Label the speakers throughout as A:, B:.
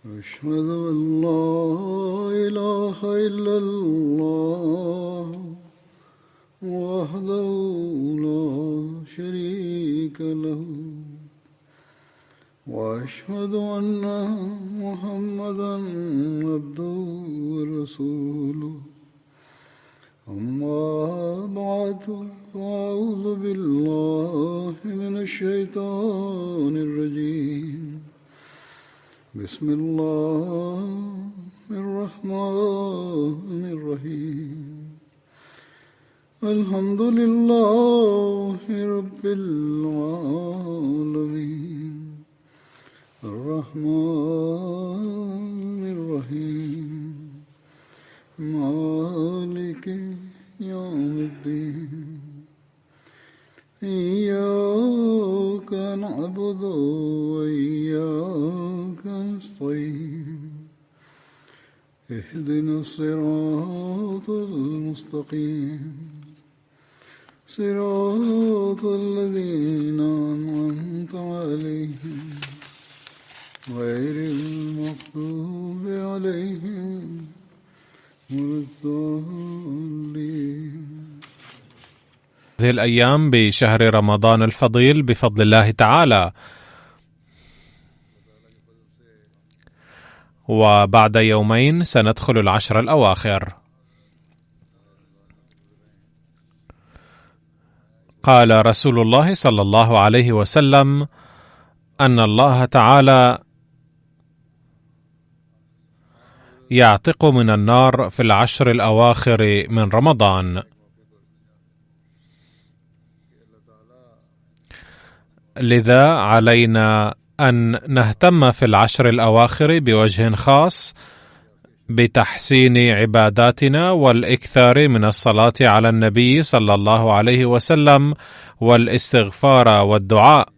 A: أشهد أن لا إله إلا الله وحده لا شريك له وأشهد أن محمدا عبده ورسوله أما بعد فأعوذ بالله من الشيطان الرجيم بسم الله الرحمن الرحيم الحمد لله رب العالمين الرحمن الرحيم مالك يوم الدين إياك نعبد وإياك نستعين اهدنا الصراط المستقيم صراط الذين أنعمت عليهم غير المغضوب عليهم ولا الضالين.
B: هذه الأيام بشهر رمضان الفضيل بفضل الله تعالى، وبعد يومين سندخل العشر الأواخر. قال رسول الله صلى الله عليه وسلم أن الله تعالى يعتق من النار في العشر الأواخر من رمضان، لذا علينا أن نهتم في العشر الأواخر بوجه خاص بتحسين عباداتنا والإكثار من الصلاة على النبي صلى الله عليه وسلم والاستغفار والدعاء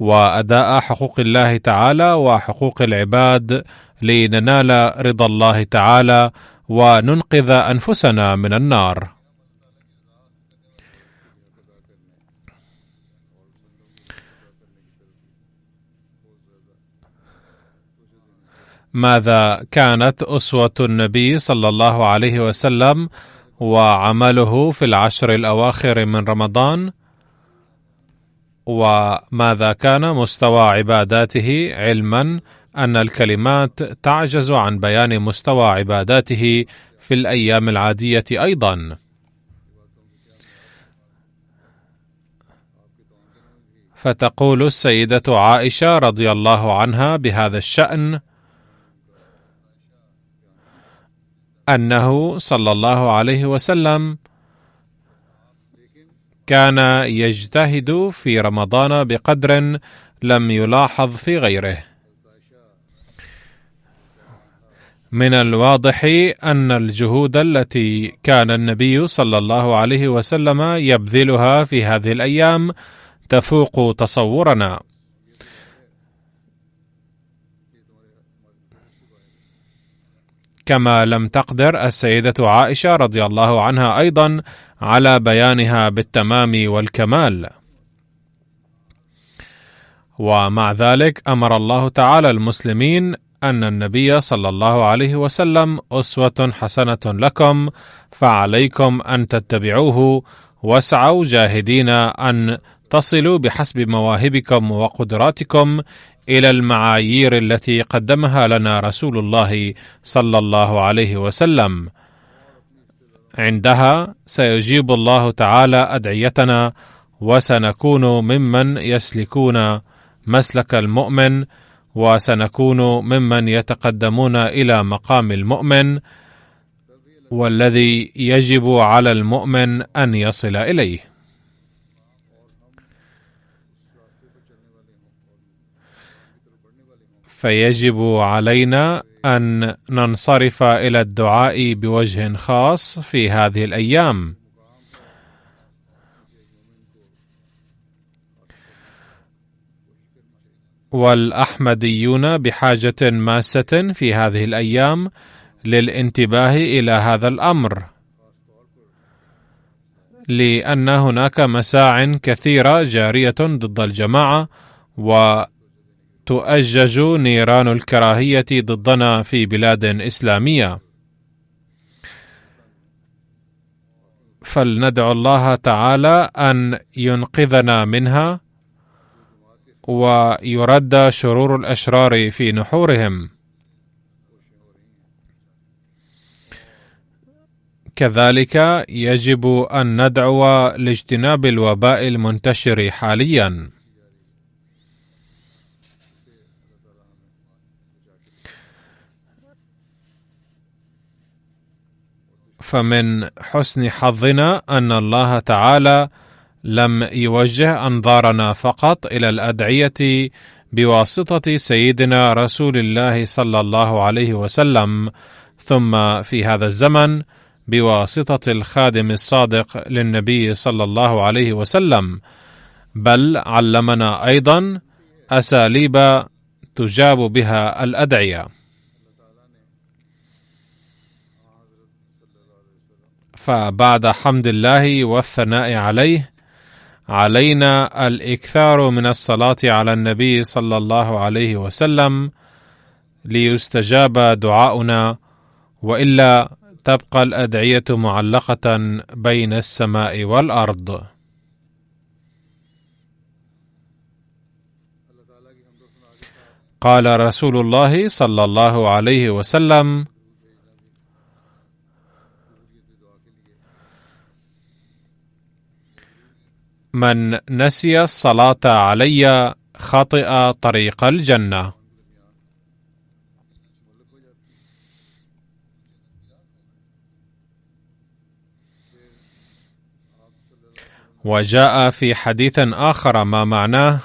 B: وأداء حقوق الله تعالى وحقوق العباد لننال رضا الله تعالى وننقذ أنفسنا من النار. ماذا كانت أسوة النبي صلى الله عليه وسلم وعمله في العشر الأواخر من رمضان؟ وماذا كان مستوى عباداته، علما أن الكلمات تعجز عن بيان مستوى عباداته في الأيام العادية أيضا. فتقول السيدة عائشة رضي الله عنها بهذا الشأن أنه صلى الله عليه وسلم كان يجتهد في رمضان بقدر لم يلاحظ في غيره. من الواضح أن الجهود التي كان النبي صلى الله عليه وسلم يبذلها في هذه الأيام تفوق تصورنا، كما لم تقدر السيدة عائشة رضي الله عنها أيضا على بيانها بالتمام والكمال. ومع ذلك أمر الله تعالى المسلمين أن النبي صلى الله عليه وسلم أسوة حسنة لكم فعليكم أن تتبعوه واسعوا جاهدين أن تصلوا بحسب مواهبكم وقدراتكم إلى المعايير التي قدمها لنا رسول الله صلى الله عليه وسلم. عندها سيجيب الله تعالى أدعيتنا وسنكون ممن يسلكون مسلك المؤمن، وسنكون ممن يتقدمون إلى مقام المؤمن والذي يجب على المؤمن أن يصل إليه. فيجب علينا أن ننصرف إلى الدعاء بوجه خاص في هذه الأيام. والأحمديون بحاجة ماسة في هذه الأيام للانتباه إلى هذا الأمر، لأن هناك مساع كثيرة جارية ضد الجماعة، تؤجج نيران الكراهية ضدنا في بلاد إسلامية، فلندعو الله تعالى أن ينقذنا منها ويرد شرور الأشرار في نحورهم. كذلك يجب أن ندعو لاجتناب الوباء المنتشر حاليا، فمن حسن حظنا أن الله تعالى لم يوجه أنظارنا فقط إلى الأدعية بواسطة سيدنا رسول الله صلى الله عليه وسلم، ثم في هذا الزمن بواسطة الخادم الصادق للنبي صلى الله عليه وسلم، بل علمنا أيضا أساليب تجاب بها الأدعية. فبعد حمد الله والثناء عليه، علينا الإكثار من الصلاة على النبي صلى الله عليه وسلم ليستجاب دعاؤنا، وإلا تبقى الأدعية معلقة بين السماء والأرض. قال رسول الله صلى الله عليه وسلم: من نسي الصلاة علي خطئ طريق الجنة. وجاء في حديث آخر ما معناه: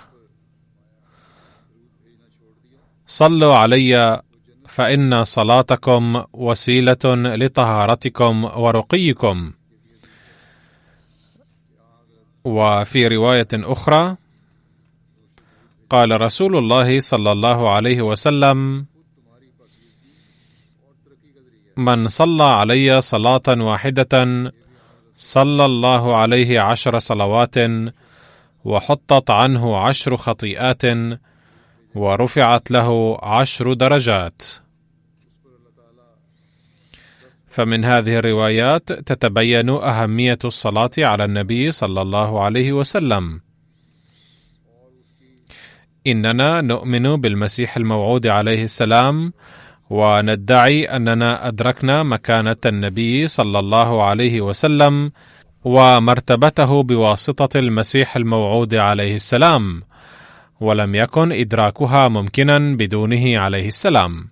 B: صلوا علي فإن صلاتكم وسيلة لطهارتكم ورقيكم. وفي رواية أخرى قال رسول الله صلى الله عليه وسلم: من صلى علي صلاة واحدة صلى الله عليه 10 صلوات، وحطت عنه 10 خطيئات، ورفعت له 10 درجات. فمن هذه الروايات تتبين أهمية الصلاة على النبي صلى الله عليه وسلم. إننا نؤمن بالمسيح الموعود عليه السلام، وندعي أننا أدركنا مكانة النبي صلى الله عليه وسلم ومرتبته بواسطة المسيح الموعود عليه السلام، ولم يكن إدراكها ممكنا بدونه عليه السلام.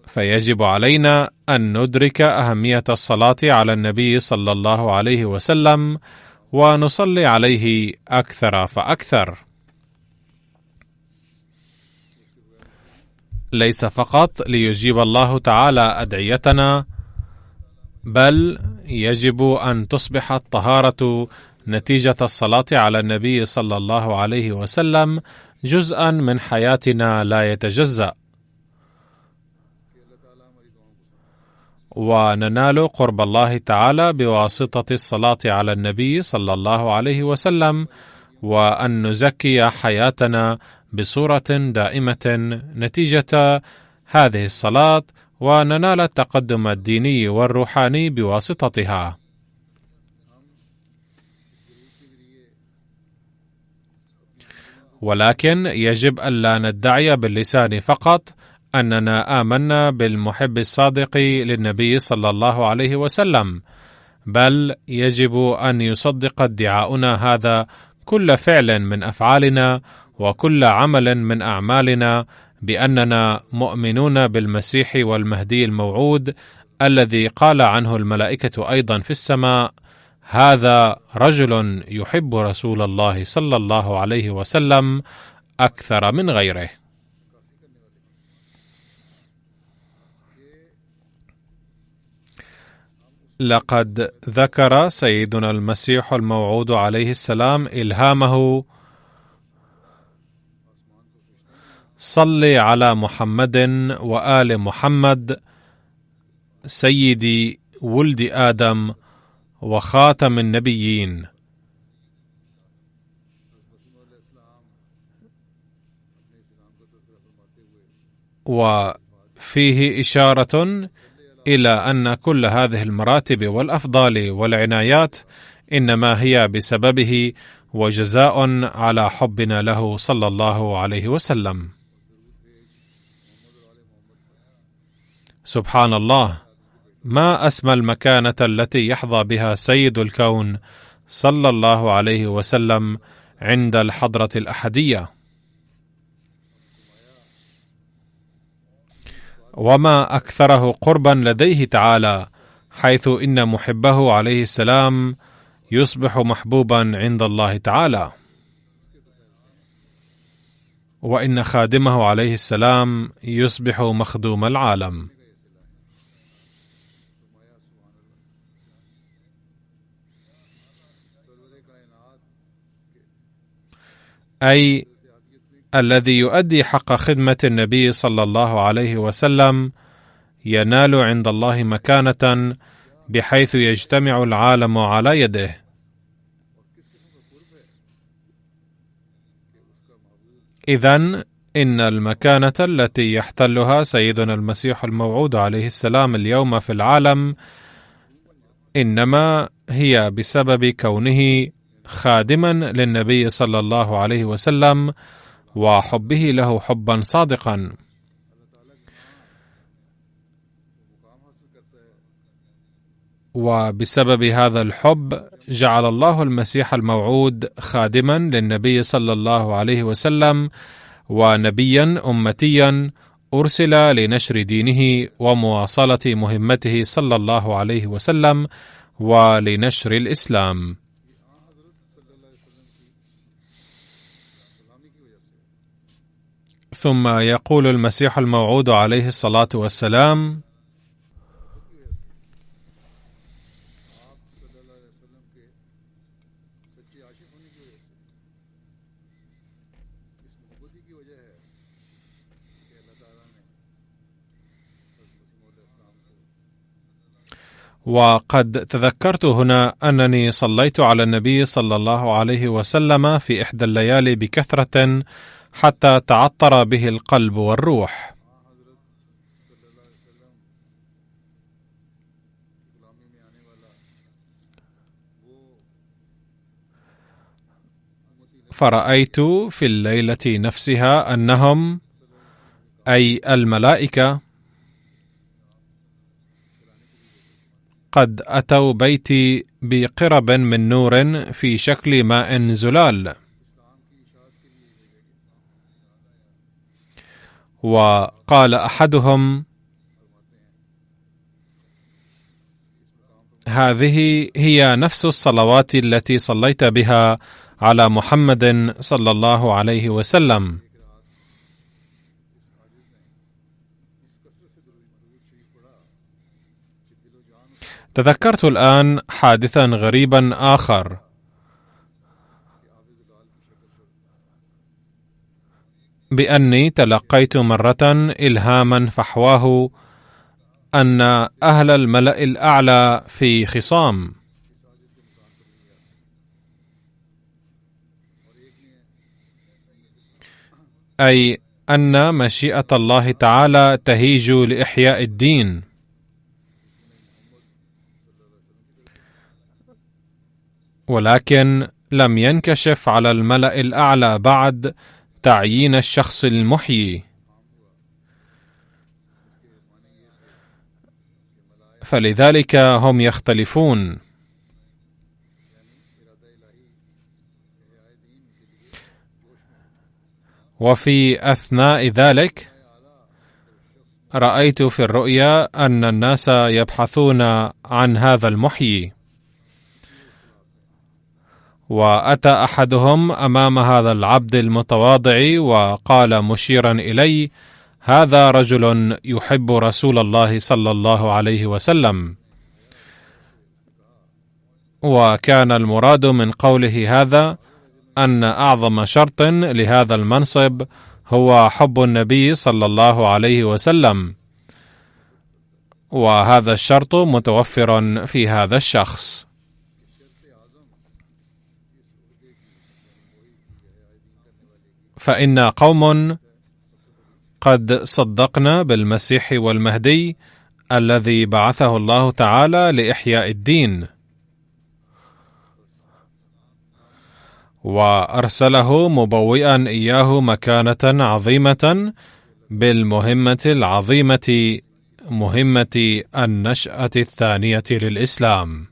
B: فيجب علينا أن ندرك أهمية الصلاة على النبي صلى الله عليه وسلم، ونصلي عليه أكثر فأكثر. ليس فقط ليجيب الله تعالى أدعيتنا، بل يجب أن تصبح الطهارة نتيجة الصلاة على النبي صلى الله عليه وسلم جزءا من حياتنا لا يتجزأ، وننال قرب الله تعالى بواسطة الصلاة على النبي صلى الله عليه وسلم، وأن نزكي حياتنا بصورة دائمة نتيجة هذه الصلاة، وننال التقدم الديني والروحاني بواسطتها. ولكن يجب ألا ندعي باللسان فقط أننا آمنا بالمحب الصادق للنبي صلى الله عليه وسلم، بل يجب أن يصدق ادعاؤنا هذا كل فعل من أفعالنا وكل عمل من أعمالنا بأننا مؤمنون بالمسيح والمهدي الموعود، الذي قال عنه الملائكة أيضا في السماء: هذا رجل يحب رسول الله صلى الله عليه وسلم أكثر من غيره. لقد ذكر سيدنا المسيح الموعود عليه السلام إلهامه: صل على محمد وآل محمد سيدي ولد آدم وخاتم النبيين. وفيه إشارة إلى أن كل هذه المراتب والأفضال والعنايات إنما هي بسببه وجزاء على حبنا له صلى الله عليه وسلم. سبحان الله، ما أسمى المكانة التي يحظى بها سيد الكون صلى الله عليه وسلم عند الحضرة الأحدية، وما أكثره قربا لديه تعالى، حيث إن محبه عليه السلام يصبح محبوبا عند الله تعالى، وإن خادمه عليه السلام يصبح مخدوم العالم. أي الذي يؤدي حق خدمة النبي صلى الله عليه وسلم ينال عند الله مكانة بحيث يجتمع العالم على يده. إذن إن المكانة التي يحتلها سيدنا المسيح الموعود عليه السلام اليوم في العالم إنما هي بسبب كونه خادما للنبي صلى الله عليه وسلم وحبه له حبا صادقا. وبسبب هذا الحب جعل الله المسيح الموعود خادما للنبي صلى الله عليه وسلم ونبيا أمتيا أرسل لنشر دينه ومواصلة مهمته صلى الله عليه وسلم ولنشر الإسلام. ثم يقول المسيح الموعود عليه الصلاة والسلام: وقد تذكرت هنا أنني صليت على النبي صلى الله عليه وسلم في إحدى الليالي بكثرة حتى تعطر به القلب والروح. فرأيت في الليلة نفسها أنهم أي الملائكة قد أتوا بيتي بقرب من نور في شكل ماء زلال، وقال أحدهم: هذه هي نفس الصلوات التي صليت بها على محمد صلى الله عليه وسلم. تذكرت الآن حادثا غريبا آخر، بأني تلقيت مرة إلهاما فحواه أن أهل الملأ الأعلى في خصام، أي أن مشيئة الله تعالى تهيج لإحياء الدين، ولكن لم ينكشف على الملأ الأعلى بعد تعيين الشخص المحيي، فلذلك هم يختلفون. وفي أثناء ذلك رأيت في الرؤيا أن الناس يبحثون عن هذا المحيي، وأتى أحدهم أمام هذا العبد المتواضع وقال مشيرا إلي: هذا رجل يحب رسول الله صلى الله عليه وسلم. وكان المراد من قوله هذا أن أعظم شرط لهذا المنصب هو حب النبي صلى الله عليه وسلم، وهذا الشرط متوفر في هذا الشخص. فإن قوم قد صدقنا بالمسيح والمهدي الذي بعثه الله تعالى لإحياء الدين، وأرسله مبوئا إياه مكانة عظيمة بالمهمة العظيمة، مهمة النشأة الثانية للإسلام،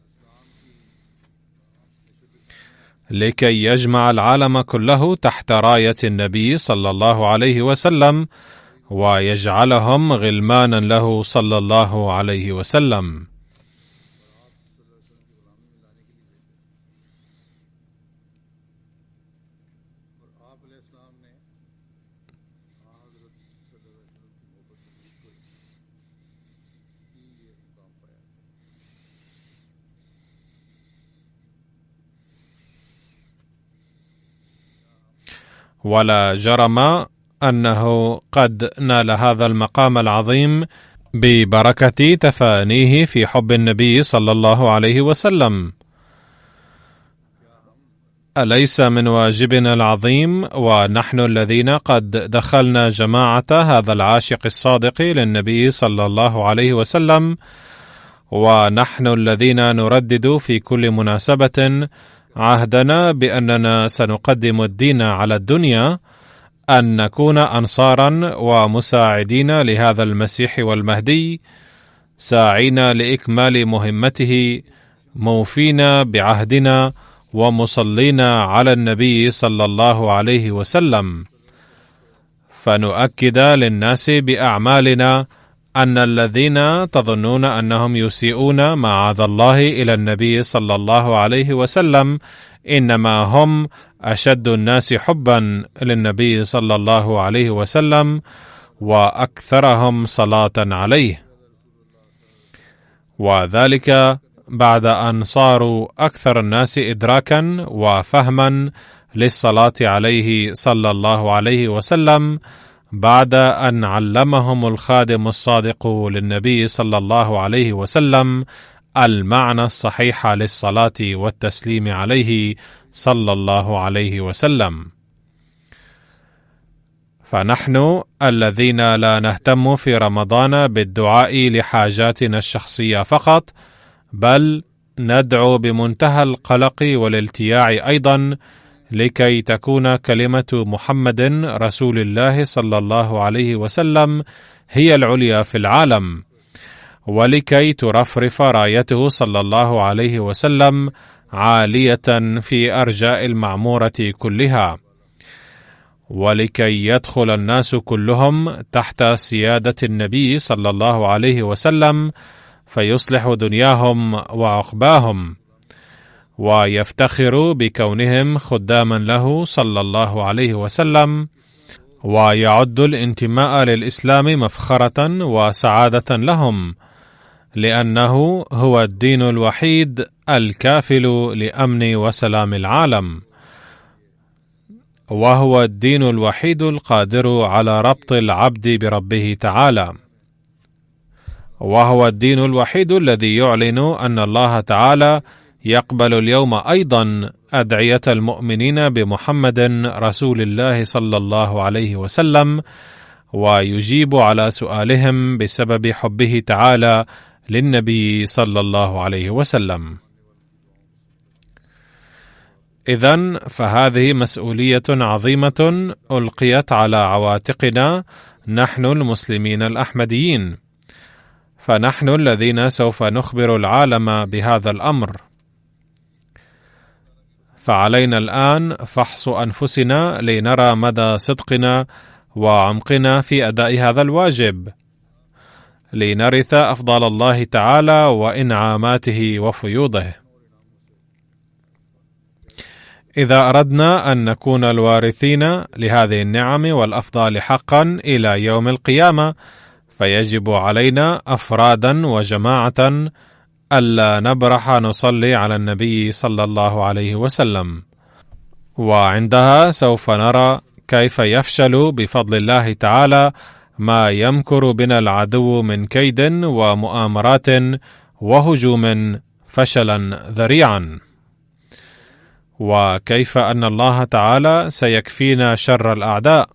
B: لكي يجمع العالم كله تحت راية النبي صلى الله عليه وسلم ويجعلهم غلمانا له صلى الله عليه وسلم. ولا جرم أنه قد نال هذا المقام العظيم ببركة تفانيه في حب النبي صلى الله عليه وسلم. أليس من واجبنا العظيم ونحن الذين قد دخلنا جماعة هذا العاشق الصادق للنبي صلى الله عليه وسلم، ونحن الذين نردد في كل مناسبة عهدنا بأننا سنقدم الدين على الدنيا، أن نكون أنصارا ومساعدين لهذا المسيح والمهدي، ساعين لإكمال مهمته، موفين بعهدنا، ومصلين على النبي صلى الله عليه وسلم، فنؤكد للناس بأعمالنا أن الذين تظنون أنهم يسيئون معاذ الله إلى النبي صلى الله عليه وسلم إنما هم أشد الناس حبا للنبي صلى الله عليه وسلم وأكثرهم صلاة عليه، وذلك بعد أن صاروا أكثر الناس إدراكا وفهما للصلاة عليه صلى الله عليه وسلم، بعد أن علمهم الخادم الصادق للنبي صلى الله عليه وسلم المعنى الصحيح للصلاة والتسليم عليه صلى الله عليه وسلم. فنحن الذين لا نهتم في رمضان بالدعاء لحاجاتنا الشخصية فقط، بل ندعو بمنتهى القلق والالتياع أيضا لكي تكون كلمة محمد رسول الله صلى الله عليه وسلم هي العليا في العالم، ولكي ترفرف رايته صلى الله عليه وسلم عالية في أرجاء المعمورة كلها، ولكي يدخل الناس كلهم تحت سيادة النبي صلى الله عليه وسلم فيصلح دنياهم وعقباهم، ويفتخروا بكونهم خداما له صلى الله عليه وسلم، ويعد الانتماء للإسلام مفخرة وسعادة لهم، لأنه هو الدين الوحيد الكافل لأمن وسلام العالم، وهو الدين الوحيد القادر على ربط العبد بربه تعالى، وهو الدين الوحيد الذي يعلن أن الله تعالى يقبل اليوم أيضا أدعية المؤمنين بمحمد رسول الله صلى الله عليه وسلم، ويجيب على سؤالهم بسبب حبه تعالى للنبي صلى الله عليه وسلم. إذن فهذه مسؤولية عظيمة ألقيت على عواتقنا نحن المسلمين الأحمديين، فنحن الذين سوف نخبر العالم بهذا الأمر. فعلينا الآن فحص أنفسنا لنرى مدى صدقنا وعمقنا في أداء هذا الواجب، لنرث أفضال الله تعالى وإنعاماته وفيوضه. إذا أردنا أن نكون الوارثين لهذه النعم والأفضال حقا إلى يوم القيامة، فيجب علينا أفرادا وجماعة ألا نبرح نصلي على النبي صلى الله عليه وسلم، وعندها سوف نرى كيف يفشل بفضل الله تعالى ما يمكر بنا العدو من كيد ومؤامرات وهجوم فشلا ذريعا، وكيف أن الله تعالى سيكفينا شر الأعداء.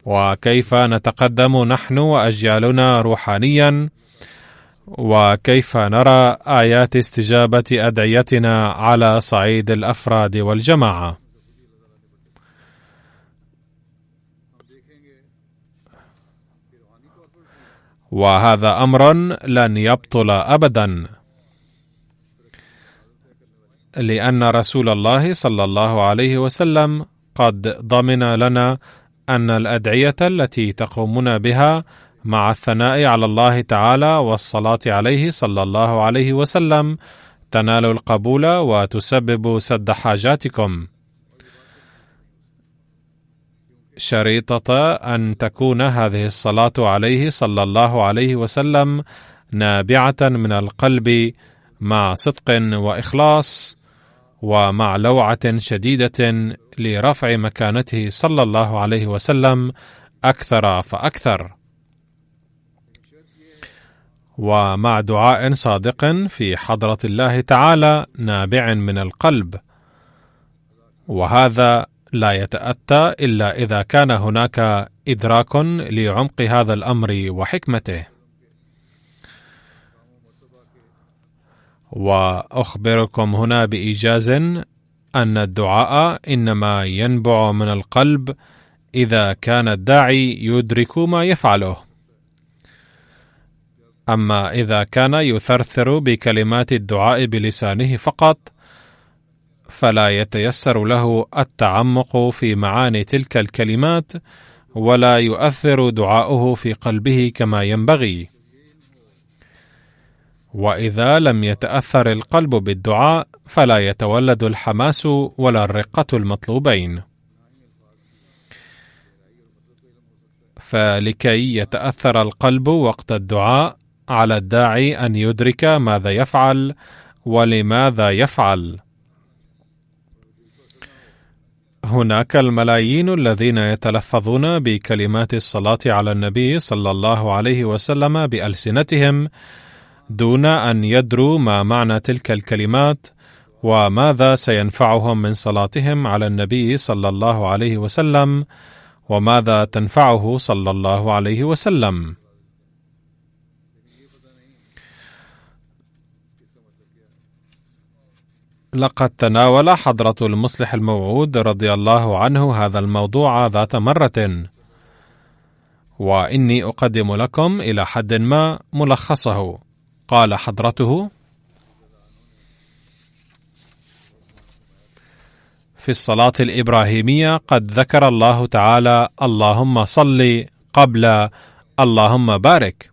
B: وكيف نتقدم نحن وأجيالنا روحانيا، وكيف نرى آيات استجابة أدعيتنا على صعيد الأفراد والجماعة. وهذا أمر لن يبطل أبدا، لأن رسول الله صلى الله عليه وسلم قد ضمن لنا أن الأدعية التي تقومون بها مع الثناء على الله تعالى والصلاة عليه صلى الله عليه وسلم تنال القبول وتسبب سد حاجاتكم، شريطة أن تكون هذه الصلاة عليه صلى الله عليه وسلم نابعة من القلب مع صدق وإخلاص، ومع لوعة شديدة لرفع مكانته صلى الله عليه وسلم أكثر فأكثر، ومع دعاء صادق في حضرة الله تعالى نابع من القلب، وهذا لا يتأتى إلا إذا كان هناك إدراك لعمق هذا الأمر وحكمته. وأخبركم هنا بإيجاز أن الدعاء إنما ينبع من القلب إذا كان الداعي يدرك ما يفعله، أما إذا كان يثرثر بكلمات الدعاء بلسانه فقط فلا يتيسر له التعمق في معاني تلك الكلمات، ولا يؤثر دعاؤه في قلبه كما ينبغي. وإذا لم يتأثر القلب بالدعاء فلا يتولد الحماس ولا الرقة المطلوبين. فلكي يتأثر القلب وقت الدعاء على الداعي أن يدرك ماذا يفعل ولماذا يفعل. هناك الملايين الذين يتلفظون بكلمات الصلاة على النبي صلى الله عليه وسلم بألسنتهم دون أن يدروا ما معنى تلك الكلمات وماذا سينفعهم من صلاتهم على النبي صلى الله عليه وسلم وماذا تنفعه صلى الله عليه وسلم. لقد تناول حضرة المصلح الموعود رضي الله عنه هذا الموضوع ذات مرة، وإني أقدم لكم إلى حد ما ملخصه. قال حضرته: في الصلاة الإبراهيمية قد ذكر الله تعالى اللهم صل قبل اللهم بارك،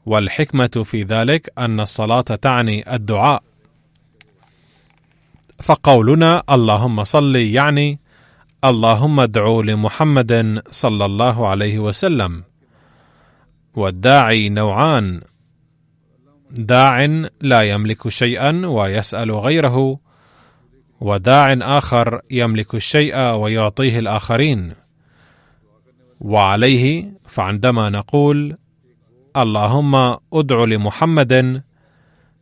B: والحكمة في ذلك أن الصلاة تعني الدعاء، فقولنا اللهم صل يعني اللهم ادعو لمحمد صلى الله عليه وسلم. والداعي نوعان: داع لا يملك شيئا ويسأل غيره، وداع آخر يملك الشيء ويعطيه الآخرين. وعليه فعندما نقول اللهم ادع لمحمد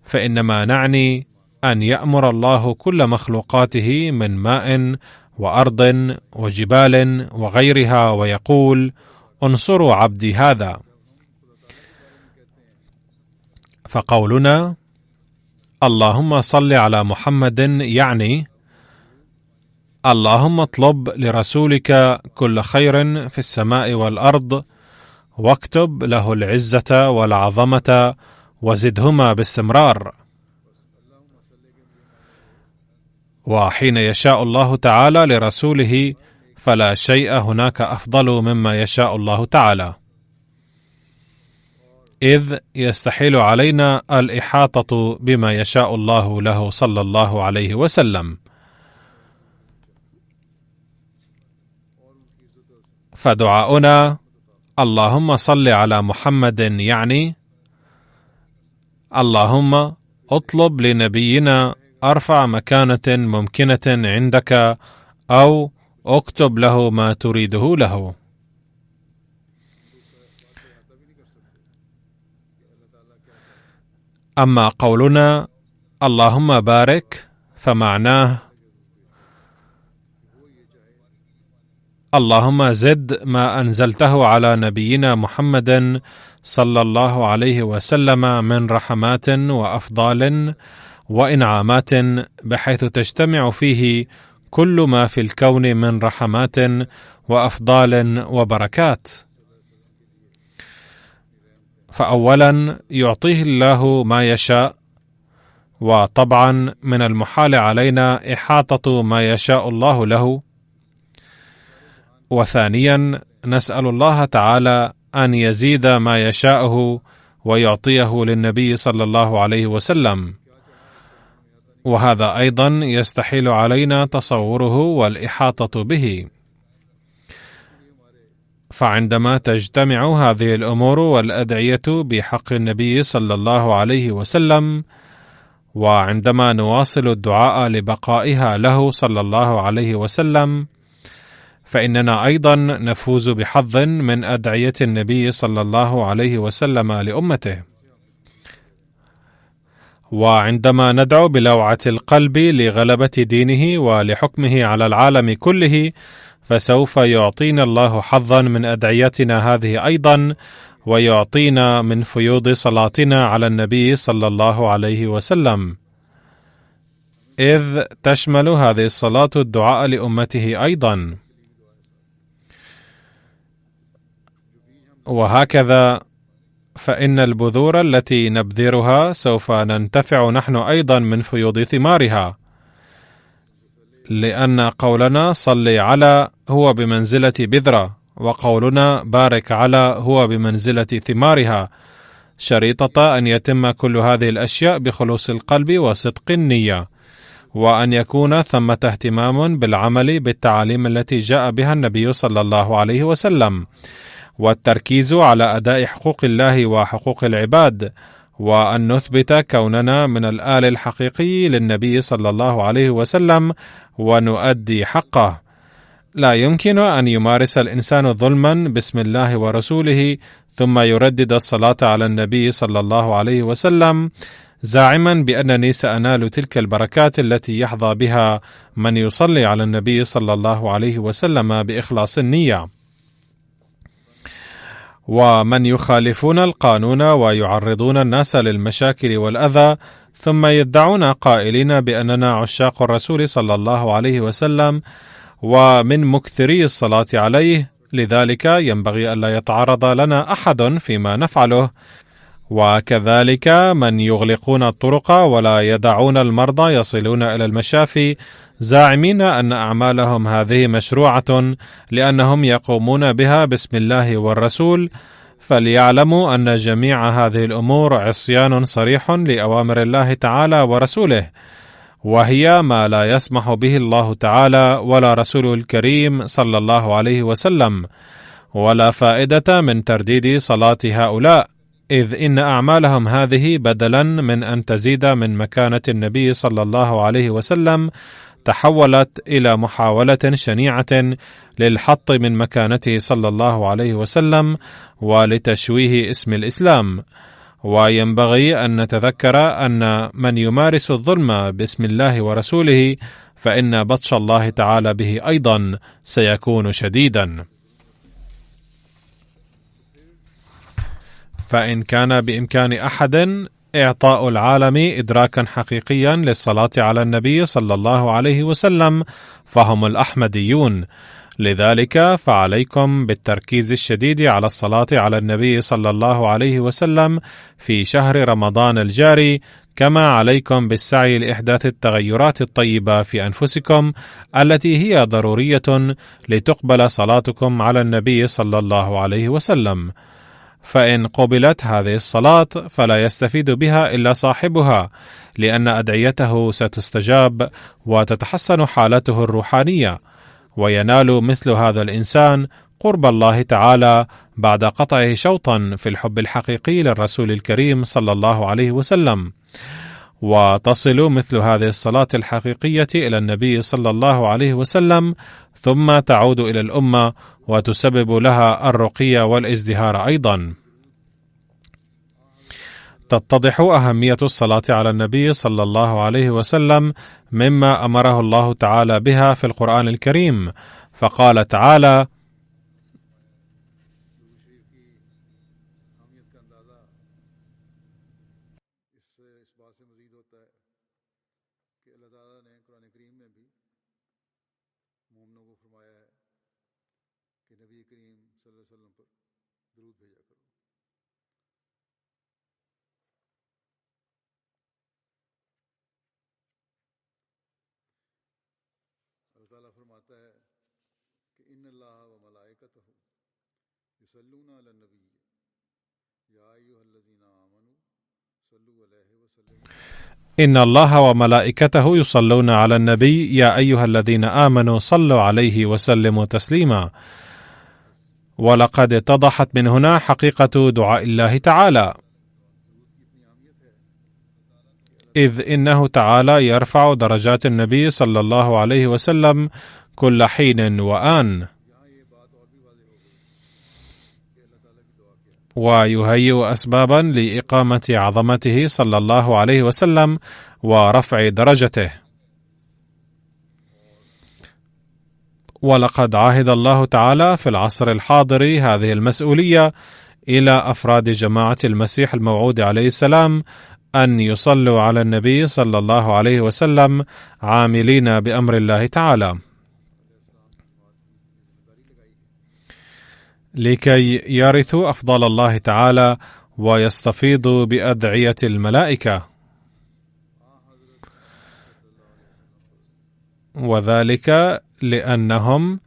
B: فإنما نعني أن يأمر الله كل مخلوقاته من ماء وأرض وجبال وغيرها ويقول انصروا عبدي هذا. فقولنا اللهم صل على محمد يعني اللهم اطلب لرسولك كل خير في السماء والأرض، واكتب له العزة والعظمة وزدهما باستمرار. وحين يشاء الله تعالى لرسوله فلا شيء هناك أفضل مما يشاء الله تعالى، إذ يستحيل علينا الإحاطة بما يشاء الله له صلى الله عليه وسلم. فدعاؤنا اللهم صل على محمد يعني اللهم اطلب لنبينا أرفع مكانة ممكنة عندك، أو اكتب له ما تريده له. أما قولنا اللهم بارك فمعناه اللهم زد ما أنزلته على نبينا محمد صلى الله عليه وسلم من رحمات وأفضال وإنعامات، بحيث تجتمع فيه كل ما في الكون من رحمات وأفضال وبركات. فأولا يعطيه الله ما يشاء، وطبعا من المحال علينا إحاطة ما يشاء الله له. وثانيا نسأل الله تعالى أن يزيد ما يشاءه ويعطيه للنبي صلى الله عليه وسلم، وهذا أيضا يستحيل علينا تصوره والإحاطة به. فعندما تجتمع هذه الأمور والأدعية بحق النبي صلى الله عليه وسلم، وعندما نواصل الدعاء لبقائها له صلى الله عليه وسلم، فإننا أيضا نفوز بحظ من أدعية النبي صلى الله عليه وسلم لأمته. وعندما ندعو بلوعة القلب لغلبة دينه ولحكمه على العالم كله، فسوف يعطينا الله حظا من أدعيتنا هذه أيضا، ويعطينا من فيوض صلاتنا على النبي صلى الله عليه وسلم، إذ تشمل هذه الصلاة الدعاء لأمته أيضا. وهكذا فإن البذور التي نبذرها سوف ننتفع نحن أيضا من فيوض ثمارها، لأن قولنا صل على هو بمنزلة بذرة، وقولنا بارك على هو بمنزلة ثمارها، شريطة أن يتم كل هذه الأشياء بخلوص القلب وصدق النية، وأن يكون ثمة اهتمام بالعمل بالتعاليم التي جاء بها النبي صلى الله عليه وسلم، والتركيز على أداء حقوق الله وحقوق العباد، وأن نثبت كوننا من الآل الحقيقي للنبي صلى الله عليه وسلم ونؤدي حقه. لا يمكن أن يمارس الإنسان ظلما باسم الله ورسوله ثم يردد الصلاة على النبي صلى الله عليه وسلم زاعما بأنني سأنال تلك البركات التي يحظى بها من يصلي على النبي صلى الله عليه وسلم بإخلاص النية. ومن يخالفون القانون ويعرضون الناس للمشاكل والأذى ثم يدعون قائلين بأننا عشاق الرسول صلى الله عليه وسلم ومن مكثري الصلاة عليه، لذلك ينبغي ألا يتعرض لنا أحد فيما نفعله. وكذلك من يغلقون الطرق ولا يدعون المرضى يصلون إلى المشافي زاعمين أن أعمالهم هذه مشروعة لأنهم يقومون بها باسم الله والرسول، فليعلموا أن جميع هذه الأمور عصيان صريح لأوامر الله تعالى ورسوله، وهي ما لا يسمح به الله تعالى ولا رسوله الكريم صلى الله عليه وسلم، ولا فائدة من ترديد صلاة هؤلاء، إذ إن أعمالهم هذه بدلا من أن تزيد من مكانة النبي صلى الله عليه وسلم تحولت إلى محاولة شنيعة للحط من مكانته صلى الله عليه وسلم ولتشويه اسم الإسلام. وينبغي أن نتذكر أن من يمارس الظلم باسم الله ورسوله فإن بطش الله تعالى به أيضا سيكون شديدا. فإن كان بإمكان أحد إعطاء العالم إدراكا حقيقيا للصلاة على النبي صلى الله عليه وسلم فهم الأحمديون، لذلك فعليكم بالتركيز الشديد على الصلاة على النبي صلى الله عليه وسلم في شهر رمضان الجاري، كما عليكم بالسعي لإحداث التغيرات الطيبة في أنفسكم التي هي ضرورية لتقبل صلاتكم على النبي صلى الله عليه وسلم. فإن قبلت هذه الصلاة فلا يستفيد بها إلا صاحبها، لأن أدعيته ستستجاب وتتحسن حالته الروحانية، وينال مثل هذا الإنسان قرب الله تعالى بعد قطعه شوطا في الحب الحقيقي للرسول الكريم صلى الله عليه وسلم. وتصل مثل هذه الصلاة الحقيقية إلى النبي صلى الله عليه وسلم، ثم تعود إلى الأمة وتسبب لها الرقي والازدهار أيضا. تتضح أهمية الصلاة على النبي صلى الله عليه وسلم مما أمره الله تعالى بها في القرآن الكريم، فقال تعالى: إن الله وملائكته يصلون على النبي يا أيها الذين آمنوا صلوا عليه وسلموا تسليما. ولقد اتضحت من هنا حقيقة دعاء الله تعالى، إذ إنه تعالى يرفع درجات النبي صلى الله عليه وسلم كل حين وآن، ويهيئ أسبابا لإقامة عظمته صلى الله عليه وسلم ورفع درجته. ولقد عهد الله تعالى في العصر الحاضر هذه المسؤولية إلى أفراد جماعة المسيح الموعود عليه السلام أن يصلوا على النبي صلى الله عليه وسلم عاملين بأمر الله تعالى، لكي يرثوا أفضل الله تعالى ويستفيضوا بأدعية الملائكة، وذلك لأنهم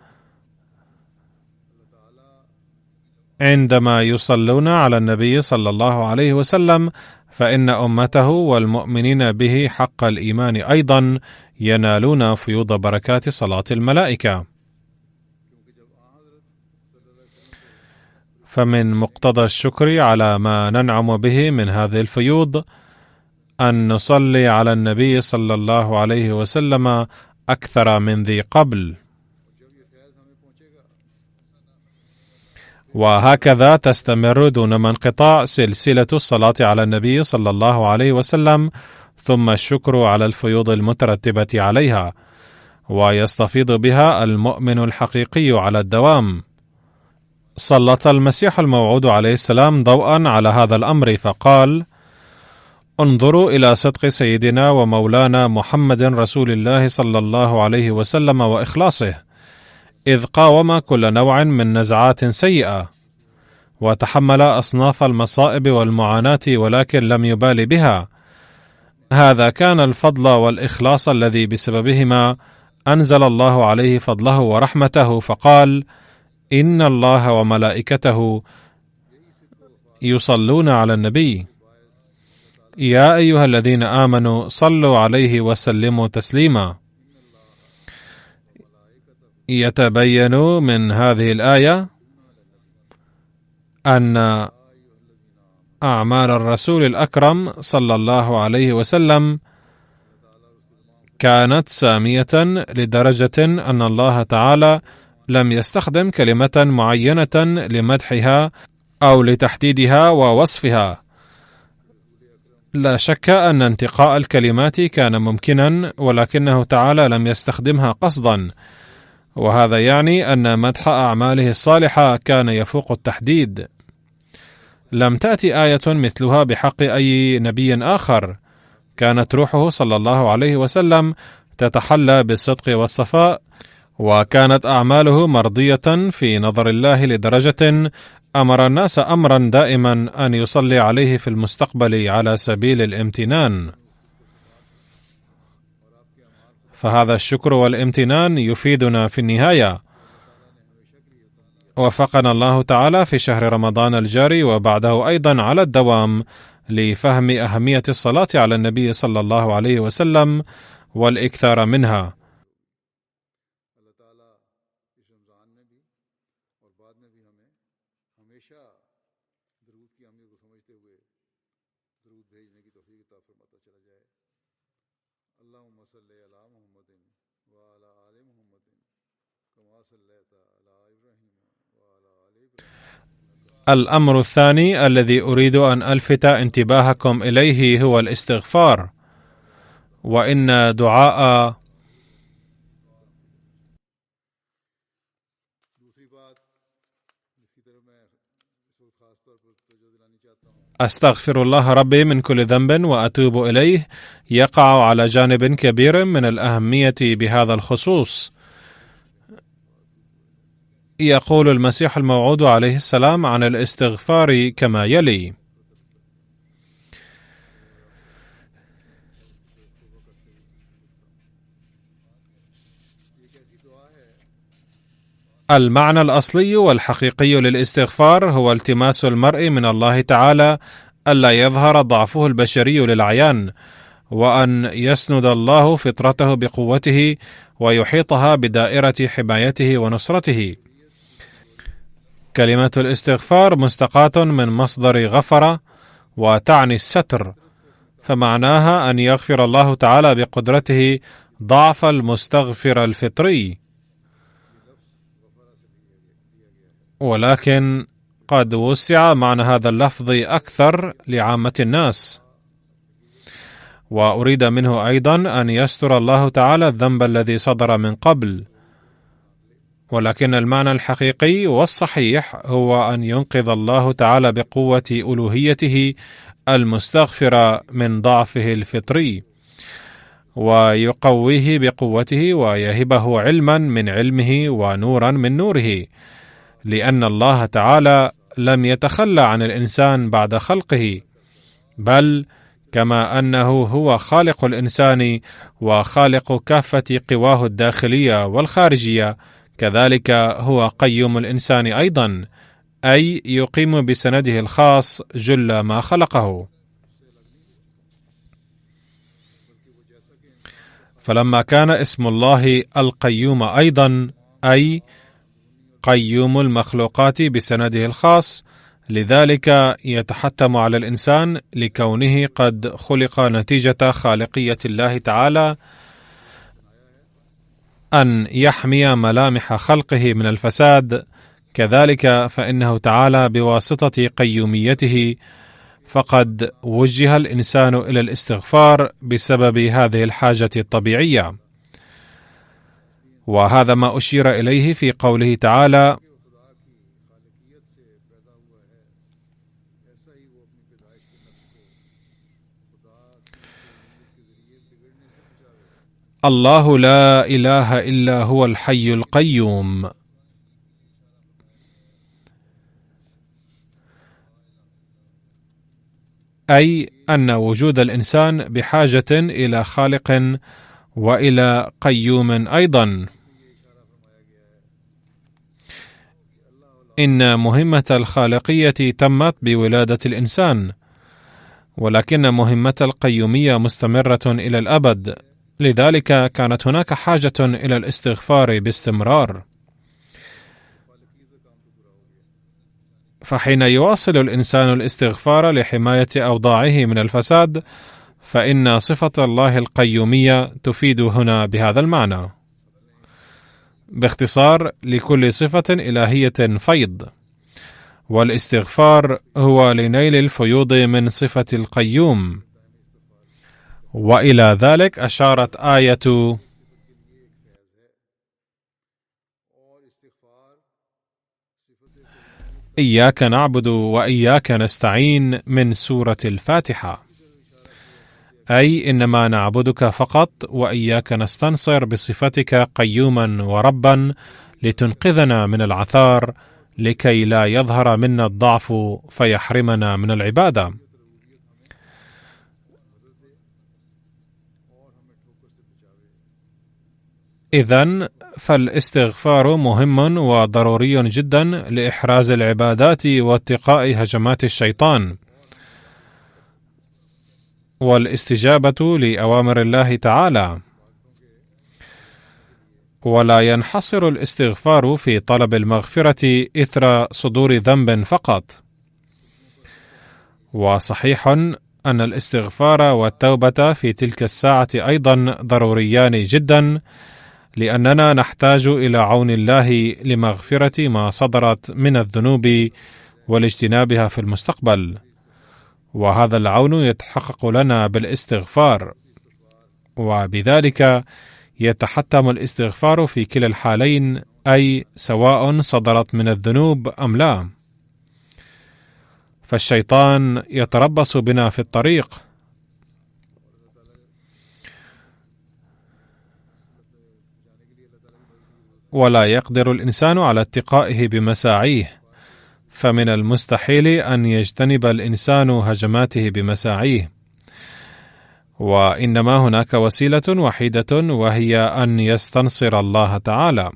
B: عندما يصلون على النبي صلى الله عليه وسلم فإن أمته والمؤمنين به حق الإيمان أيضا ينالون فيوض بركات صلاة الملائكة. فمن مقتضى الشكر على ما ننعم به من هذه الفيوض أن نصلي على النبي صلى الله عليه وسلم أكثر من ذي قبل، وهكذا تستمر دون منقطاع سلسلة الصلاة على النبي صلى الله عليه وسلم، ثم الشكر على الفيوض المترتبة عليها، ويستفيض بها المؤمن الحقيقي على الدوام. سلط المسيح الموعود عليه السلام ضوءا على هذا الأمر فقال: انظروا إلى صدق سيدنا ومولانا محمد رسول الله صلى الله عليه وسلم وإخلاصه، إذ قاوم كل نوع من نزعات سيئة، وتحمل أصناف المصائب والمعاناة ولكن لم يبال بها. هذا كان الفضل والإخلاص الذي بسببهما أنزل الله عليه فضله ورحمته، فقال: إن الله وملائكته يصلون على النبي يا أيها الذين آمنوا صلوا عليه وسلموا تسليما. يتبين من هذه الآية أن أعمال الرسول الأكرم صلى الله عليه وسلم كانت سامية لدرجة أن الله تعالى لم يستخدم كلمة معينة لمدحها أو لتحديدها ووصفها. لا شك أن انتقاء الكلمات كان ممكنا، ولكنه تعالى لم يستخدمها قصدا، وهذا يعني أن مدح أعماله الصالحة كان يفوق التحديد. لم تأتي آية مثلها بحق أي نبي آخر. كانت روحه صلى الله عليه وسلم تتحلى بالصدق والصفاء، وكانت أعماله مرضية في نظر الله لدرجة أمر الناس أمرا دائما أن يصلي عليه في المستقبل على سبيل الامتنان. فهذا الشكر والامتنان يفيدنا في النهاية. وفقنا الله تعالى في شهر رمضان الجاري وبعده أيضا على الدوام لفهم أهمية الصلاة على النبي صلى الله عليه وسلم والإكثار منها. الأمر الثاني الذي أريد أن ألفت انتباهكم إليه هو الاستغفار، وإن دعاء أستغفر الله ربي من كل ذنب وأتوب إليه يقع على جانب كبير من الأهمية بهذا الخصوص. يقول المسيح الموعود عليه السلام عن الاستغفار كما يلي: المعنى الأصلي والحقيقي للاستغفار هو التماس المرء من الله تعالى ألا يظهر ضعفه البشري للعيان، وأن يسند الله فطرته بقوته ويحيطها بدائرة حمايته ونصرته. كلمة الاستغفار مستقاة من مصدر غفر وتعني الستر، فمعناها أن يغفر الله تعالى بقدرته ضعف المستغفر الفطري، ولكن قد وسع معنى هذا اللفظ أكثر لعامة الناس، وأريد منه أيضا أن يستر الله تعالى الذنب الذي صدر من قبل، ولكن المعنى الحقيقي والصحيح هو أن ينقذ الله تعالى بقوة ألوهيته المستغفر من ضعفه الفطري، ويقويه بقوته ويهبه علما من علمه ونورا من نوره، لأن الله تعالى لم يتخلى عن الإنسان بعد خلقه، بل كما أنه هو خالق الإنسان وخالق كافة قواه الداخلية والخارجية، كذلك هو قيوم الإنسان أيضا، أي يقيم بسنده الخاص جل ما خلقه. فلما كان اسم الله القيوم أيضا، أي قيوم المخلوقات بسنده الخاص، لذلك يتحتم على الإنسان لكونه قد خلق نتيجة خالقية الله تعالى أن يحمي ملامح خلقه من الفساد. كذلك فإنه تعالى بواسطة قيوميته فقد وجه الإنسان إلى الاستغفار بسبب هذه الحاجة الطبيعية، وهذا ما أشير إليه في قوله تعالى: الله لا إله إلا هو الحي القيوم. أي أن وجود الإنسان بحاجة إلى خالق وإلى قيوم أيضا. إن مهمة الخالقية تمت بولادة الإنسان، ولكن مهمة القيومية مستمرة إلى الأبد، لذلك كانت هناك حاجة إلى الاستغفار باستمرار. فحين يواصل الإنسان الاستغفار لحماية أوضاعه من الفساد، فإن صفة الله القيومية تفيد هنا بهذا المعنى. باختصار، لكل صفة إلهية فيض، والاستغفار هو لنيل الفيوض من صفة القيوم. وإلى ذلك أشارت آية إياك نعبد وإياك نستعين من سورة الفاتحة، أي إنما نعبدك فقط وإياك نستنصر بصفتك قيوما وربا لتنقذنا من العثار، لكي لا يظهر منا الضعف فيحرمنا من العبادة. إذن فالاستغفار مهم وضروري جدا لإحراز العبادات واتقاء هجمات الشيطان والاستجابة لأوامر الله تعالى. ولا ينحصر الاستغفار في طلب المغفرة إثر صدور ذنب فقط، وصحيح أن الاستغفار والتوبة في تلك الساعة أيضا ضروريان جدا، لأننا نحتاج إلى عون الله لمغفرة ما صدرت من الذنوب والاجتنابها في المستقبل، وهذا العون يتحقق لنا بالاستغفار، وبذلك يتحتم الاستغفار في كلا الحالين، أي سواء صدرت من الذنوب أم لا. فالشيطان يتربص بنا في الطريق، ولا يقدر الإنسان على اتقائه بمساعيه، فمن المستحيل أن يجتنب الإنسان هجماته بمساعيه، وإنما هناك وسيلة وحيدة، وهي أن يستنصر الله تعالى.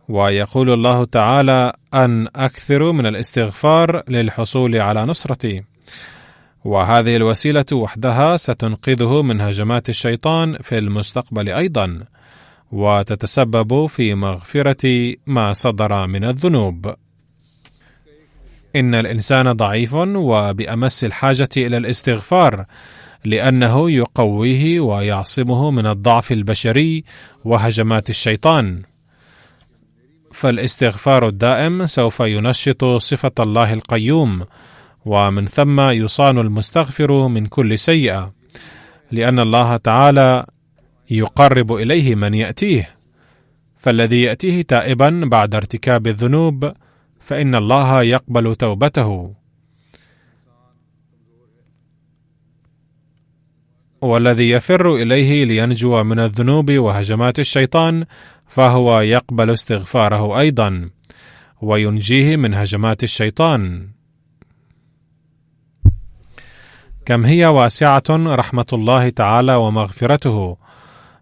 B: ويقول الله تعالى أن أكثر من الاستغفار للحصول على نصرتي، وهذه الوسيلة وحدها ستنقذه من هجمات الشيطان في المستقبل أيضا، وتتسبب في مغفرة ما صدر من الذنوب. إن الإنسان ضعيف وبأمس الحاجة إلى الاستغفار، لأنه يقويه ويعصمه من الضعف البشري وهجمات الشيطان. فالاستغفار الدائم سوف ينشط صفة الله القيوم، ومن ثم يصان المستغفر من كل سيئة، لأن الله تعالى يقرب إليه من يأتيه. فالذي يأتيه تائبا بعد ارتكاب الذنوب فإن الله يقبل توبته، والذي يفر إليه لينجو من الذنوب وهجمات الشيطان فهو يقبل استغفاره أيضا وينجيه من هجمات الشيطان. كم هي واسعة رحمة الله تعالى ومغفرته،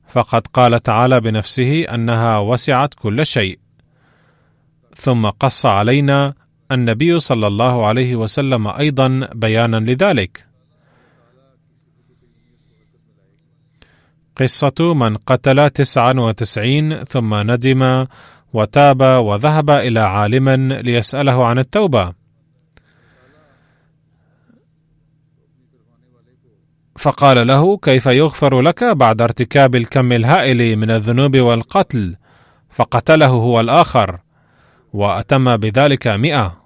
B: فقد قال تعالى بنفسه أنها وسعت كل شيء. ثم قص علينا النبي صلى الله عليه وسلم أيضا بيانا لذلك. قصة من قتل 99 ثم ندم وتاب وذهب إلى عالم ليسأله عن التوبة، فقال له: كيف يغفر لك بعد ارتكاب الكم الهائل من الذنوب والقتل؟ فقتله هو الآخر وأتم بذلك 100.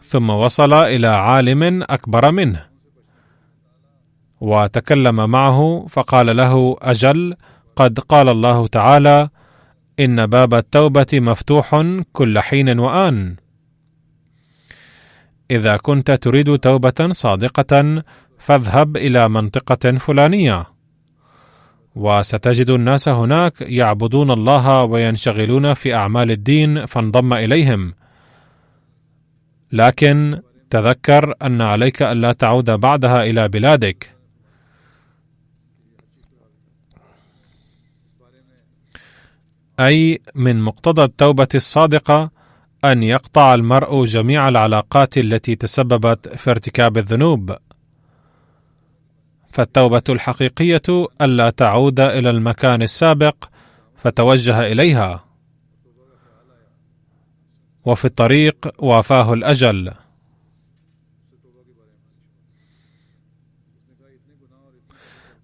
B: ثم وصل إلى عالم أكبر منه وتكلم معه فقال له: أجل، قد قال الله تعالى: إن باب التوبة مفتوح كل حين وآن. إذا كنت تريد توبة صادقة فاذهب إلى منطقة فلانية، وستجد الناس هناك يعبدون الله وينشغلون في أعمال الدين، فانضم إليهم. لكن تذكر أن عليك ألا تعود بعدها إلى بلادك. أي من مقتضى التوبة الصادقة أن يقطع المرء جميع العلاقات التي تسببت في ارتكاب الذنوب. فالتوبة الحقيقية ألا تعود إلى المكان السابق فتوجه إليها. وفي الطريق وافاه الأجل،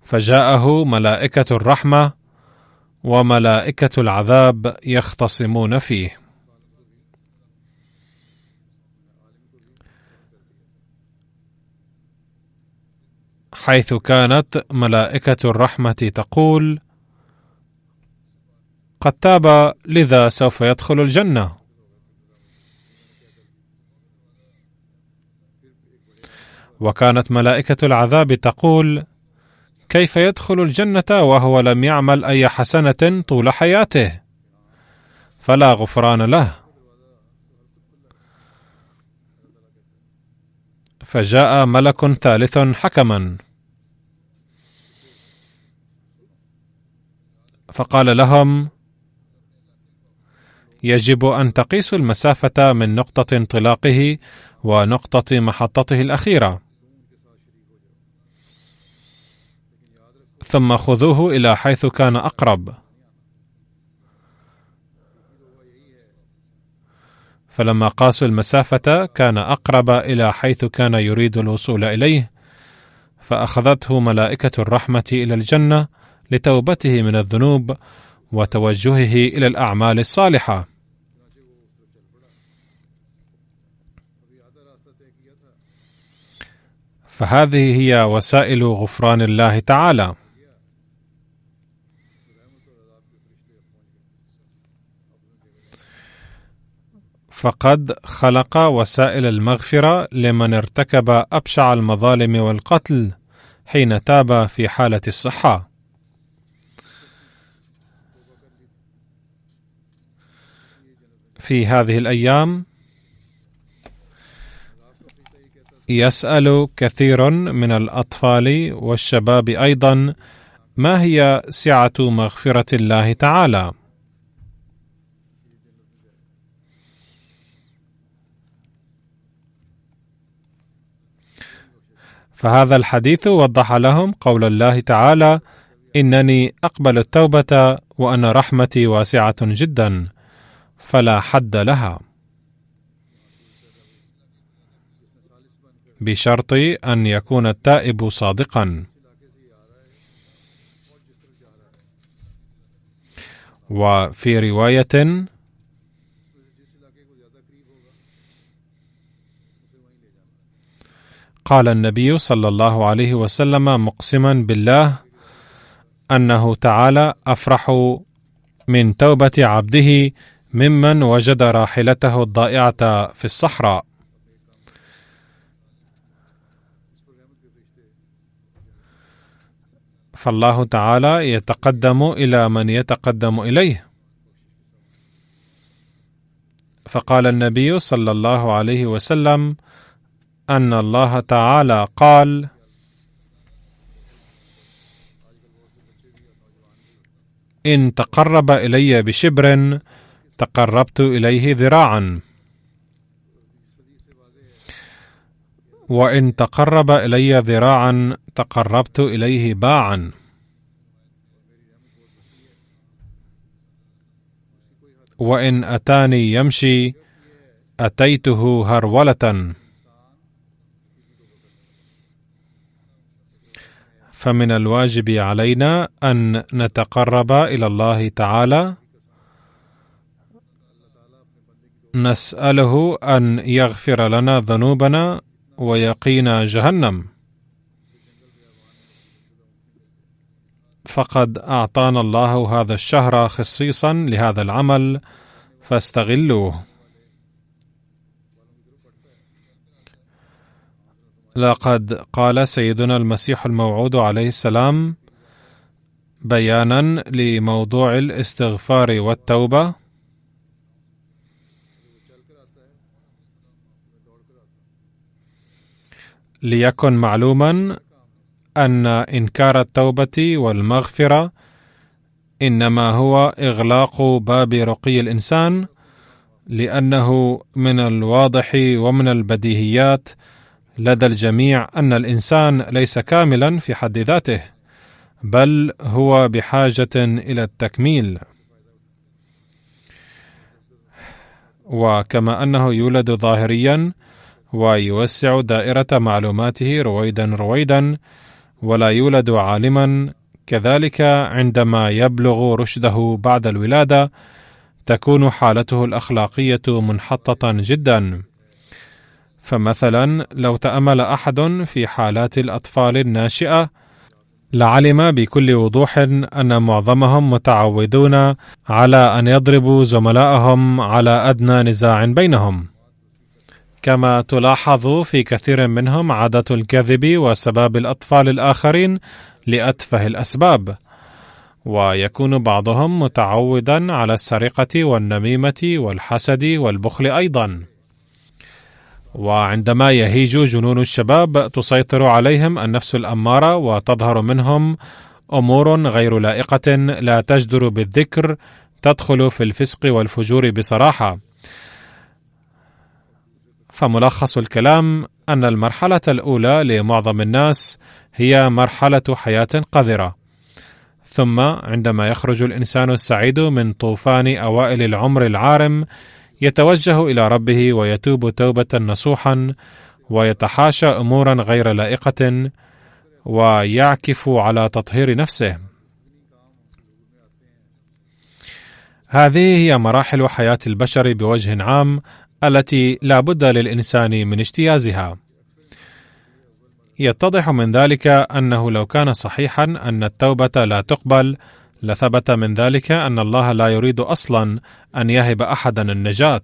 B: فجاءه ملائكة الرحمة وملائكة العذاب يختصمون فيه. حيث كانت ملائكة الرحمة تقول: قد تاب لذا سوف يدخل الجنة. وكانت ملائكة العذاب تقول: كيف يدخل الجنة وهو لم يعمل أي حسنة طول حياته، فلا غفران له. فجاء ملك ثالث حكما فقال لهم: يجب أن تقيسوا المسافة من نقطة انطلاقه ونقطة محطته الأخيرة، ثم خذوه إلى حيث كان أقرب. فلما قاسوا المسافة كان أقرب إلى حيث كان يريد الوصول إليه، فأخذته ملائكة الرحمة إلى الجنة لتوبته من الذنوب وتوجهه إلى الأعمال الصالحة. فهذه هي وسائل غفران الله تعالى. فقد خلق وسائل المغفرة لمن ارتكب أبشع المظالم والقتل حين تاب في حالة الصحة. في هذه الأيام يسأل كثير من الأطفال والشباب أيضا: ما هي سعة مغفرة الله تعالى؟ فهذا الحديث وضح لهم قول الله تعالى: إنني أقبل التوبة وأن رحمتي واسعة جدا فلا حد لها، بشرط أن يكون التائب صادقا. وفي رواية: قال النبي صلى الله عليه وسلم مقسما بالله أنه تعالى أفرح من توبة عبده ممن وجد راحلته الضائعة في الصحراء. فالله تعالى يتقدم إلى من يتقدم إليه. فقال النبي صلى الله عليه وسلم أن الله تعالى قال: إن تقرب إلي بشبر تقربت إليه ذراعا، وإن تقرب إلي ذراعا تقربت إليه باعا. وإن أتاني يمشي أتيته هرولة. فمن الواجب علينا أن نتقرب إلى الله تعالى، نسأله أن يغفر لنا ذنوبنا ويقينا جهنم، فقد أعطانا الله هذا الشهر خصيصا لهذا العمل فاستغلوه. لقد قال سيدنا المسيح الموعود عليه السلام بيانا لموضوع الاستغفار والتوبة: ليكن معلوما أن إنكار التوبة والمغفرة إنما هو إغلاق باب رقي الإنسان، لأنه من الواضح ومن البديهيات لدى الجميع أن الإنسان ليس كاملا في حد ذاته، بل هو بحاجة إلى التكميل. وكما أنه يولد ظاهريا ويوسع دائرة معلوماته رويدا رويدا ولا يولد عالما، كذلك عندما يبلغ رشده بعد الولادة تكون حالته الأخلاقية منحطة جدا. فمثلا لو تأمل أحد في حالات الأطفال الناشئة لعلم بكل وضوح أن معظمهم متعودون على أن يضربوا زملائهم على أدنى نزاع بينهم، كما تلاحظ في كثير منهم عادة الكذب وسباب الأطفال الآخرين لأتفه الأسباب، ويكون بعضهم متعودا على السرقة والنميمة والحسد والبخل أيضا. وعندما يهيج جنون الشباب تسيطر عليهم النفس الأمارة وتظهر منهم أمور غير لائقة لا تجدر بالذكر تدخل في الفسق والفجور بصراحة. فملخص الكلام أن المرحلة الأولى لمعظم الناس هي مرحلة حياة قذرة، ثم عندما يخرج الإنسان السعيد من طوفان أوائل العمر العارم يتوجه إلى ربه ويتوب توبة نصوحا ويتحاشى أمورا غير لائقة ويعكف على تطهير نفسه. هذه هي مراحل حياة البشر بوجه عام التي لا بد للإنسان من اجتيازها. يتضح من ذلك أنه لو كان صحيحا أن التوبة لا تقبل لثبت من ذلك أن الله لا يريد أصلا أن يهب أحدا النجاة.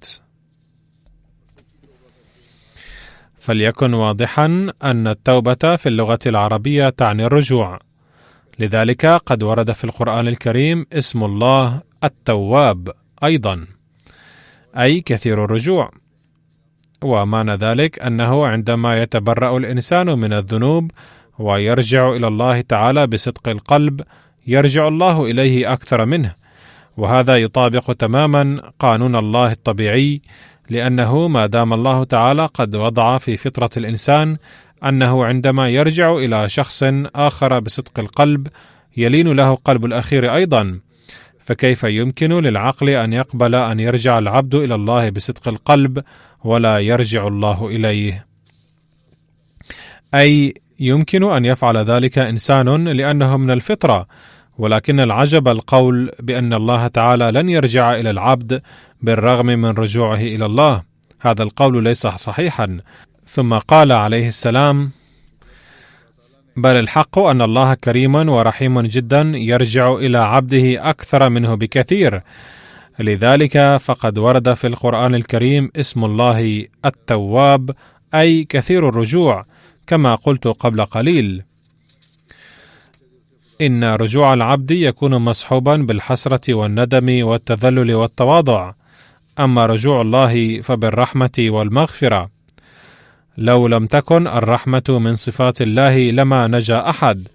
B: فليكن واضحا أن التوبة في اللغة العربية تعني الرجوع، لذلك قد ورد في القرآن الكريم اسم الله التواب أيضا، أي كثير الرجوع. ومعنى ذلك أنه عندما يتبرأ الإنسان من الذنوب ويرجع إلى الله تعالى بصدق القلب يرجع الله إليه أكثر منه، وهذا يطابق تماما قانون الله الطبيعي، لأنه ما دام الله تعالى قد وضع في فطرة الإنسان أنه عندما يرجع إلى شخص آخر بصدق القلب يلين له قلب الأخير أيضا، فكيف يمكن للعقل أن يقبل أن يرجع العبد إلى الله بصدق القلب ولا يرجع الله إليه؟ أي يمكن أن يفعل ذلك إنسان لأنه من الفطرة، ولكن العجب القول بأن الله تعالى لن يرجع إلى العبد بالرغم من رجوعه إلى الله، هذا القول ليس صحيحا. ثم قال عليه السلام: بل الحق أن الله كريم ورحيم جدا يرجع إلى عبده أكثر منه بكثير، لذلك فقد ورد في القرآن الكريم اسم الله التواب، أي كثير الرجوع، كما قلت قبل قليل. إن رجوع العبد يكون مصحوبا بالحسرة والندم والتذلل والتواضع، أما رجوع الله فبالرحمة والمغفرة. لو لم تكن الرحمة من صفات الله لما نجا أحد.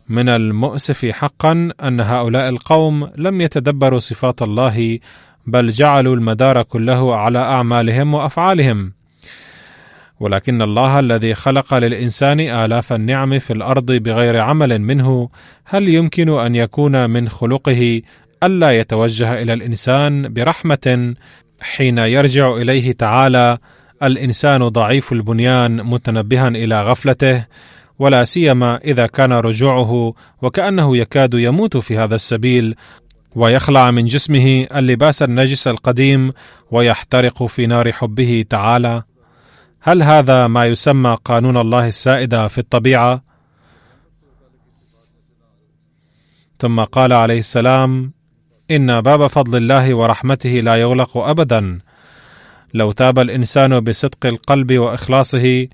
B: من المؤسف حقا أن هؤلاء القوم لم يتدبروا صفات الله، بل جعلوا المدار كله على أعمالهم وأفعالهم. ولكن الله الذي خلق للإنسان آلاف النعم في الأرض بغير عمل منه، هل يمكن أن يكون من خلقه ألا يتوجه إلى الإنسان برحمة حين يرجع إليه تعالى؟ الإنسان ضعيف البنيان متنبها إلى غفلته، ولا سيما إذا كان رجوعه وكأنه يكاد يموت في هذا السبيل ويخلع من جسمه اللباس النجس القديم ويحترق في نار حبه تعالى. هل هذا ما يسمى قانون الله السائد في الطبيعة؟ ثم قال عليه السلام: إن باب فضل الله ورحمته لا يغلق أبدا. لو تاب الإنسان بصدق القلب وإخلاصه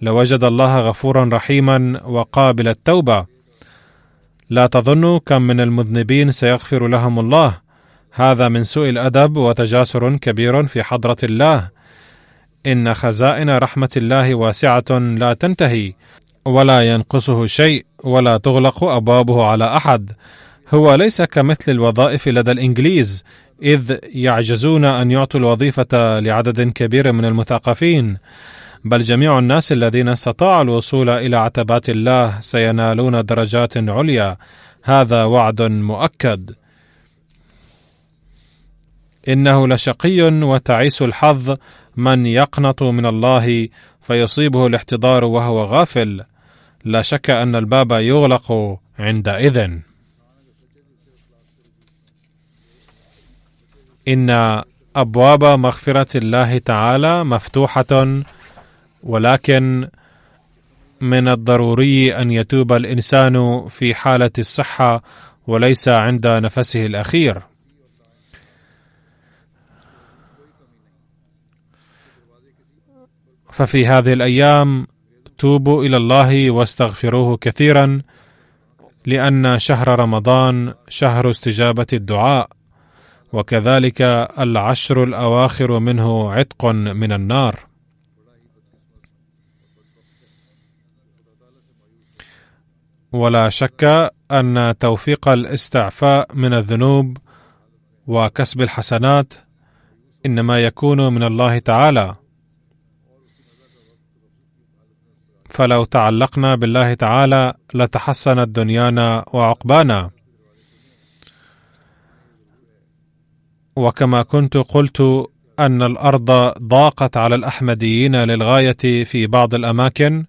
B: لوجد الله غفورا رحيما وقابل التوبة. لا تظنوا كم من المذنبين سيغفر لهم الله، هذا من سوء الأدب وتجاسر كبير في حضرة الله. إن خزائن رحمة الله واسعة لا تنتهي، ولا ينقصه شيء، ولا تغلق أبوابه على أحد. هو ليس كمثل الوظائف لدى الإنجليز، إذ يعجزون أن يعطوا الوظيفة لعدد كبير من المثقفين، بل جميع الناس الذين استطاعوا الوصول إلى عتبات الله سينالون درجات عليا، هذا وعد مؤكد. إنه لشقي وتعيس الحظ من يقنط من الله فيصيبه الاحتضار وهو غافل. لا شك أن الباب يغلق عندئذ. إن أبواب مغفرة الله تعالى مفتوحة، ولكن من الضروري أن يتوب الإنسان في حالة الصحة وليس عند نفسه الأخير. ففي هذه الأيام توبوا إلى الله واستغفروه كثيرا، لأن شهر رمضان شهر استجابة الدعاء، وكذلك العشر الأواخر منه عتق من النار. ولا شك أن توفيق الاستعفاء من الذنوب وكسب الحسنات إنما يكون من الله تعالى. فلو تعلقنا بالله تعالى لتحسنت دنيانا وعقبانا. وكما كنت قلت أن الأرض ضاقت على الأحمديين للغاية في بعض الأماكن،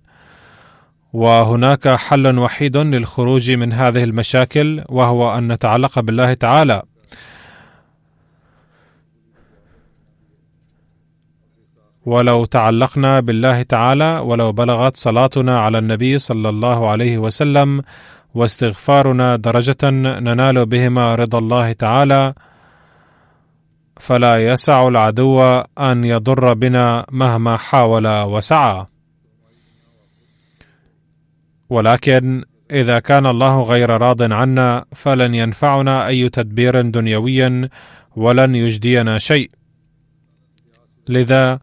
B: وهناك حل وحيد للخروج من هذه المشاكل، وهو أن نتعلق بالله تعالى. ولو تعلقنا بالله تعالى، ولو بلغت صلاتنا على النبي صلى الله عليه وسلم واستغفارنا درجة ننال بهما رضا الله تعالى، فلا يسع العدو أن يضر بنا مهما حاول وسعى. ولكن إذا كان الله غير راض عنا فلن ينفعنا أي تدبير دنيوي ولن يجدينا شيء. لذا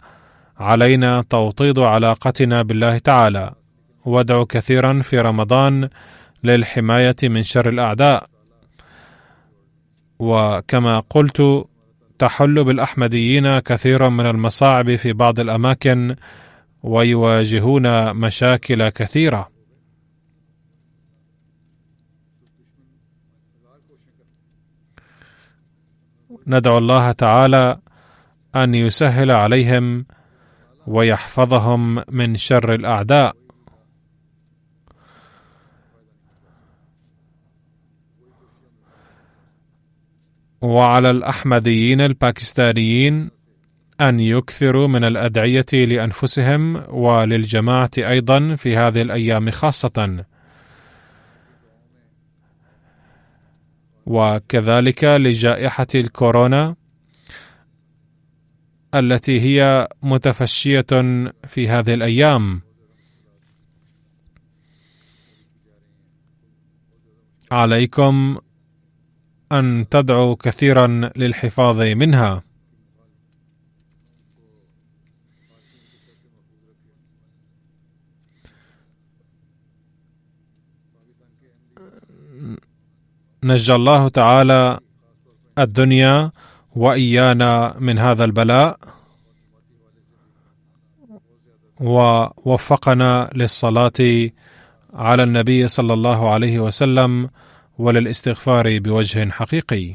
B: علينا توطيد علاقتنا بالله تعالى، وادعو كثيرا في رمضان للحماية من شر الأعداء. وكما قلت، تحل بالأحمديين كثيرا من المصاعب في بعض الأماكن ويواجهون مشاكل كثيرة. ندعو الله تعالى أن يسهل عليهم ويحفظهم من شر الأعداء. وعلى الأحمديين الباكستانيين أن يكثروا من الأدعية لأنفسهم وللجماعة أيضا في هذه الأيام خاصة، وكذلك لجائحة الكورونا التي هي متفشية في هذه الأيام. عليكم أن تدعوا كثيرا للحفاظ منها. نجى الله تعالى الدنيا وإيانا من هذا البلاء، ووفقنا للصلاة على النبي صلى الله عليه وسلم وللاستغفار بوجه حقيقي.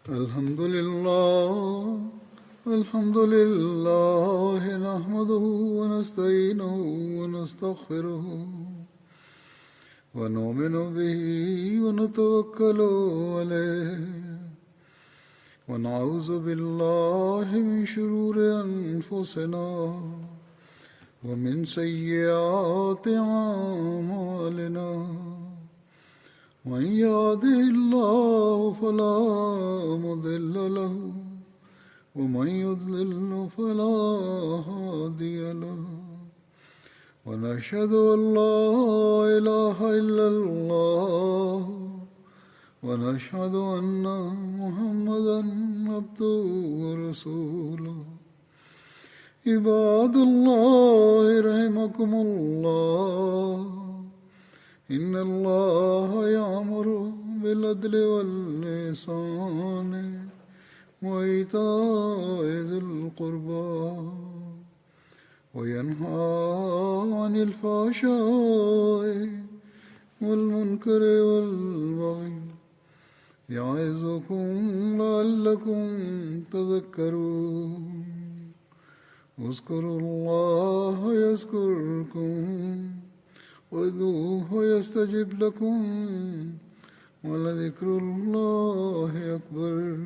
A: الحمد لله الحمد لله نحمده ونستعينه ونستغفره ونؤمن به ونتوكل عليه ونعوذ بالله من شرور أنفسنا ومن سيئات أعمالنا. من يهده الله فلا مضل له ومن يضلل فلا هادي له. ونشهد أن لا إله إلا الله ونشهد أن محمدا عبده ورسوله. عباد الله رحمكم الله، إن الله يأمر بالعدل والإحسان وإيتاء ذي القربى وينهى عن الفحشاء والمنكر والبغي يعظكم لعلكم تذكرون. اذكروا الله يذكركم وادعوه يستجب لكم ولذكر الله أكبر.